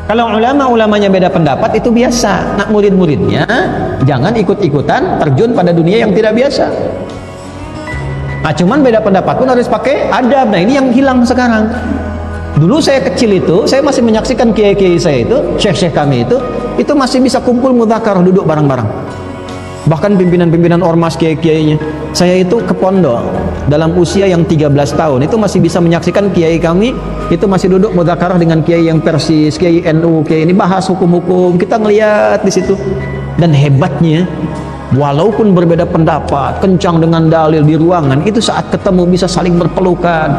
Kalau ulama-ulamanya beda pendapat itu biasa. Nak murid-muridnya jangan ikut-ikutan terjun pada dunia yang tidak biasa. Nah, cuman beda pendapat pun harus pakai adab. Nah, ini yang hilang sekarang. Dulu saya kecil itu, saya masih menyaksikan kiai-kiai saya itu, syekh-syekh kami itu masih bisa kumpul mudzakarah, duduk bareng-bareng. Bahkan pimpinan-pimpinan ormas kiai-kiainya. Saya itu ke pondok dalam usia yang 13 tahun itu masih bisa menyaksikan kiai kami itu masih duduk mudzakarah dengan kiai yang Persis, kiai NU, kiai ini bahas hukum-hukum. Kita ngelihat di situ. Dan hebatnya, walaupun berbeda pendapat, kencang dengan dalil di ruangan, itu saat ketemu bisa saling berpelukan.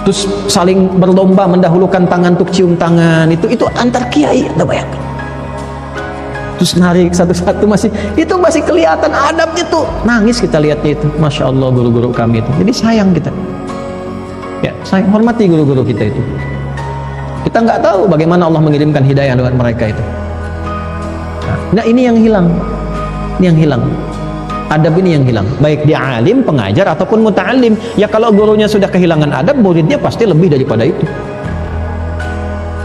Terus saling berlomba mendahulukan tangan untuk cium tangan. Itu antar kiai, Anda bayangkan. Terus narik satu-satu itu masih kelihatan adabnya tuh. Nangis kita lihatnya itu. Masya Allah guru-guru kami itu. Jadi sayang kita. Ya, sayang, hormati guru-guru kita itu. Kita nggak tahu bagaimana Allah mengirimkan hidayah lewat mereka itu. Nah, ini yang hilang. Ini yang hilang. Adab ini yang hilang. Baik dia alim, pengajar ataupun muta'alim. Ya kalau gurunya sudah kehilangan adab, muridnya pasti lebih daripada itu.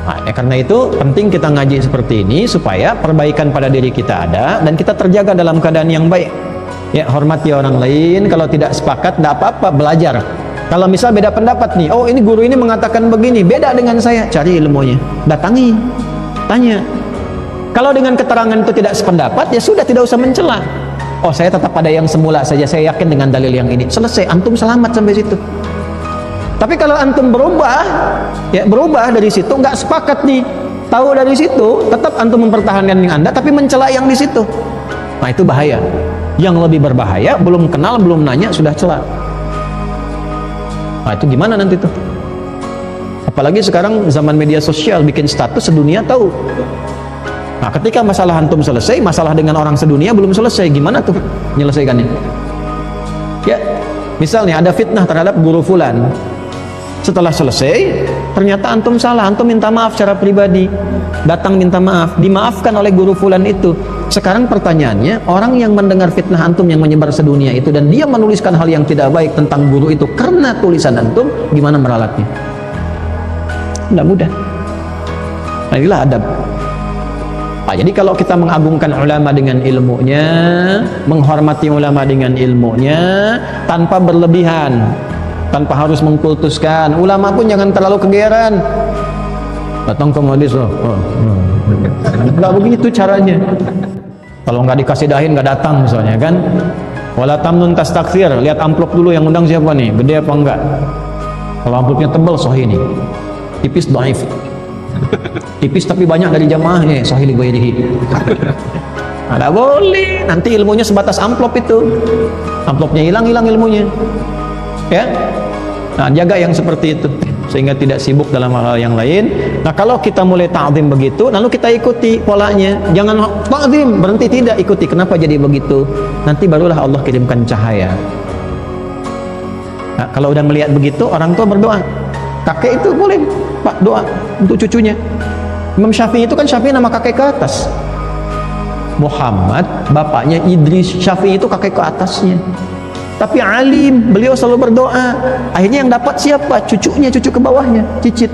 Nah, karena itu penting kita ngaji seperti ini supaya perbaikan pada diri kita ada dan kita terjaga dalam keadaan yang baik. Ya, hormati orang lain. Kalau tidak sepakat, tidak apa-apa, belajar. Kalau misal beda pendapat nih, oh ini guru ini mengatakan begini, beda dengan saya, cari ilmunya, datangi, tanya. Kalau dengan keterangan itu tidak sependapat, ya sudah, tidak usah mencela. Oh, saya tetap pada yang semula saja, saya yakin dengan dalil yang ini. Selesai, antum selamat sampai situ. Tapi kalau antum berubah, ya berubah dari situ, nggak sepakat nih, tahu dari situ, tetap antum mempertahankan yang Anda, tapi mencela yang di situ. Nah, itu bahaya. Yang lebih berbahaya, belum kenal, belum nanya, sudah cela. Nah, itu gimana nanti tuh? Apalagi sekarang zaman media sosial, bikin status sedunia tahu. Nah, ketika masalah antum selesai, masalah dengan orang sedunia belum selesai, gimana tuh menyelesaikannya? Ya, misalnya ada fitnah terhadap guru fulan. Setelah selesai, ternyata antum salah, antum minta maaf secara pribadi, datang minta maaf, dimaafkan oleh guru fulan itu. Sekarang pertanyaannya, orang yang mendengar fitnah antum yang menyebar sedunia itu dan dia menuliskan hal yang tidak baik tentang guru itu karena tulisan antum, gimana meralatnya? Tidak mudah. Nah, inilah adab. Nah, jadi kalau kita mengagungkan ulama dengan ilmunya, menghormati ulama dengan ilmunya, tanpa berlebihan, tanpa harus mengkultuskan. Ulama pun jangan terlalu kegeeran. Datang ke majelis, nggak begitu caranya. Kalau nggak dikasih dahin nggak datang misalnya kan. Wala tamnun tastakthir, lihat amplop dulu yang undang siapa nih, gede apa enggak. Kalau amplopnya tebal, sahih nih. Tipis, dhaif. Tipis tapi banyak dari jamaahnya, sahih li ghairihi. Nggak boleh, nanti ilmunya sebatas amplop itu. Amplopnya hilang ilmunya. Ya, nah jaga yang seperti itu sehingga tidak sibuk dalam hal yang lain. Nah, kalau kita mulai ta'zim begitu, lalu kita ikuti polanya. Jangan ta'zim berhenti, tidak ikuti. Kenapa jadi begitu? Nanti barulah Allah kirimkan cahaya. Nah, kalau udah melihat begitu, orang tua berdoa. Kakek itu boleh Pak doa untuk cucunya. Imam Syafi'i itu kan, Syafi'i nama kakek ke atas. Muhammad bapaknya Idris, Syafi'i itu kakek ke atasnya. Tapi alim, beliau selalu berdoa. Akhirnya yang dapat siapa? Cucunya, cucu ke bawahnya, cicit.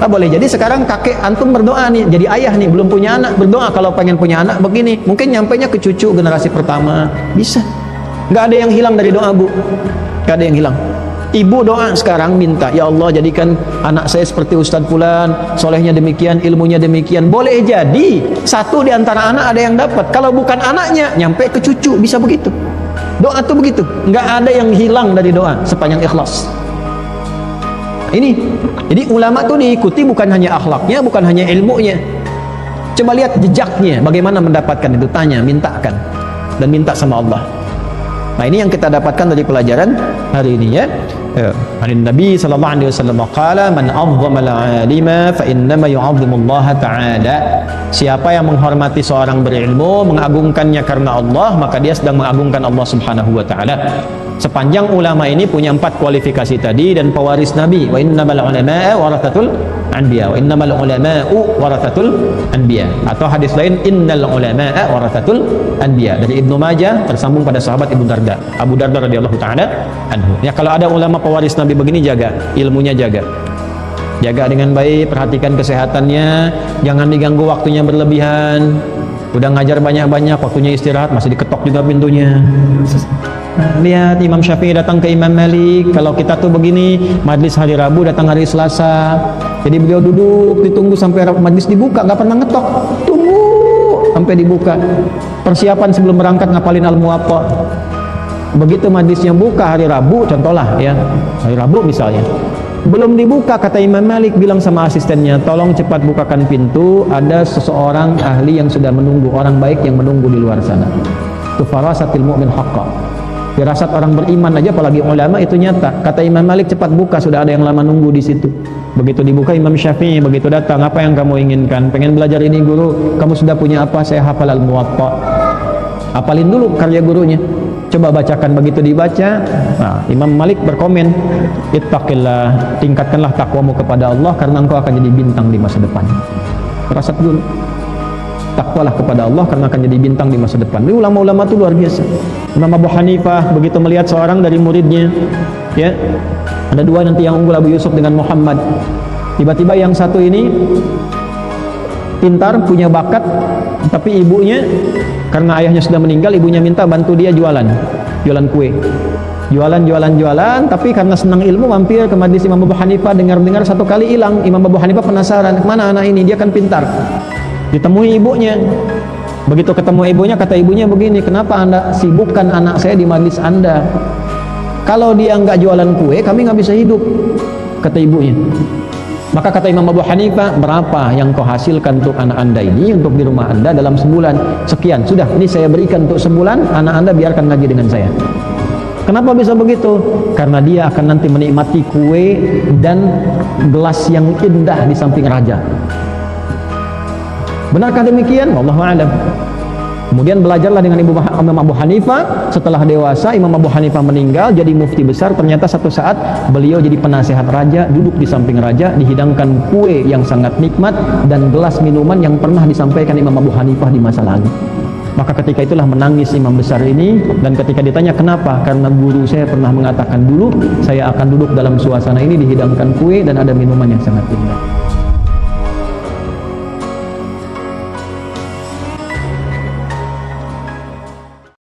Nah, boleh jadi sekarang kakek antum berdoa nih, jadi ayah nih, belum punya anak, berdoa kalau pengen punya anak begini. Mungkin nyampainya ke cucu generasi pertama. Bisa. Nggak ada yang hilang dari doa, Bu. Nggak ada yang hilang. Ibu doa sekarang minta, ya Allah jadikan anak saya seperti Ustadz Fulan, solehnya demikian, ilmunya demikian. Boleh jadi satu di antara anak ada yang dapat. Kalau bukan anaknya, nyampe ke cucu, bisa begitu. Doa tuh begitu, nggak ada yang hilang dari doa sepanjang ikhlas. Ini, jadi ulama tuh diikuti bukan hanya akhlaknya, bukan hanya ilmunya. Coba lihat jejaknya, bagaimana mendapatkan itu, tanya, mintakan, dan minta sama Allah. Nah, ini yang kita dapatkan dari pelajaran hari ini ya. Nabi sallallahu alaihi wasallam qala man 'azzama al-'alima fa innama yu'azzimu Allah ta'ala. Siapa yang menghormati seorang berilmu, mengagungkannya karena Allah, maka dia sedang mengagungkan Allah Subhanahu wa taala. Sepanjang ulama ini punya 4 kualifikasi tadi dan pewaris Nabi. Wa innamal ulama'a warathatul anbiya. Wa innamal ulama'u warathatul anbiya. Atau hadis lain innal ulama'a warathatul anbiya. Dari Ibnu Majah tersambung pada sahabat Abu Darda radhiyallahu taala anhu. Ya, kalau ada ulama pewaris Nabi begini, jaga ilmunya, jaga. Jaga dengan baik, perhatikan kesehatannya, jangan diganggu waktunya berlebihan. Udah ngajar banyak-banyak, waktunya istirahat, masih diketok juga pintunya. Lihat Imam Syafi'i datang ke Imam Malik. Kalau kita tuh begini, majlis hari Rabu datang hari Selasa. Jadi beliau duduk, ditunggu sampai majlis dibuka, nggak pernah ngetok. Tunggu sampai dibuka. Persiapan sebelum berangkat ngapalin Al-Muwatta. Begitu majlisnya buka hari Rabu, contohlah ya, hari Rabu misalnya. Belum dibuka, kata Imam Malik bilang sama asistennya, tolong cepat bukakan pintu, ada seseorang ahli yang sudah menunggu, orang baik yang menunggu di luar sana. Itu farasatil mu'min haqqa. Firasat orang beriman aja, apalagi ulama, itu nyata. Kata Imam Malik, cepat buka, sudah ada yang lama nunggu di situ. Begitu dibuka, Imam Syafi'i begitu datang, apa yang kamu inginkan? Pengen belajar ini guru? Kamu sudah punya apa? Saya hafal Al-Muwatta. Hafalin dulu karya gurunya. Coba bacakan. Begitu dibaca, nah, Imam Malik berkomen, ittaqillah, tingkatkanlah takwamu kepada Allah karena engkau akan jadi bintang di masa depan. Firasat dulu. Takwalah kepada Allah karena akan jadi bintang di masa depan. Ini ulama-ulama itu luar biasa. Imam Abu Hanifah begitu melihat seorang dari muridnya, ya, ada dua nanti yang unggul, Abu Yusuf dengan Muhammad. Tiba-tiba yang satu ini pintar, punya bakat, tapi ibunya, karena ayahnya sudah meninggal, ibunya minta bantu dia jualan kue. Jualan, tapi karena senang ilmu mampir ke majlis Imam Abu Hanifah, dengar-dengar, satu kali hilang. Imam Abu Hanifah penasaran, mana anak ini, dia kan pintar. Ditemui ibunya. Begitu ketemu ibunya, kata ibunya begini, kenapa Anda sibukkan anak saya di majlis Anda? Kalau dia nggak jualan kue, kami nggak bisa hidup, kata ibunya. Maka kata Imam Abu Hanifah, berapa yang kau hasilkan untuk anak Anda ini, untuk di rumah Anda dalam sebulan? Sekian, sudah, ini saya berikan untuk sebulan, anak Anda biarkan ngaji dengan saya. Kenapa bisa begitu? Karena dia akan nanti menikmati kue dan gelas yang indah di samping raja. Benarkah demikian? Wallahu a'lam. Kemudian belajarlah dengan Imam Abu Hanifah. Setelah dewasa, Imam Abu Hanifah meninggal, jadi mufti besar. Ternyata satu saat beliau jadi penasehat raja, duduk di samping raja, dihidangkan kue yang sangat nikmat dan gelas minuman yang pernah disampaikan Imam Abu Hanifah di masa lalu. Maka ketika itulah menangis imam besar ini, dan ketika ditanya kenapa, karena guru saya pernah mengatakan dulu saya akan duduk dalam suasana ini, dihidangkan kue dan ada minuman yang sangat indah.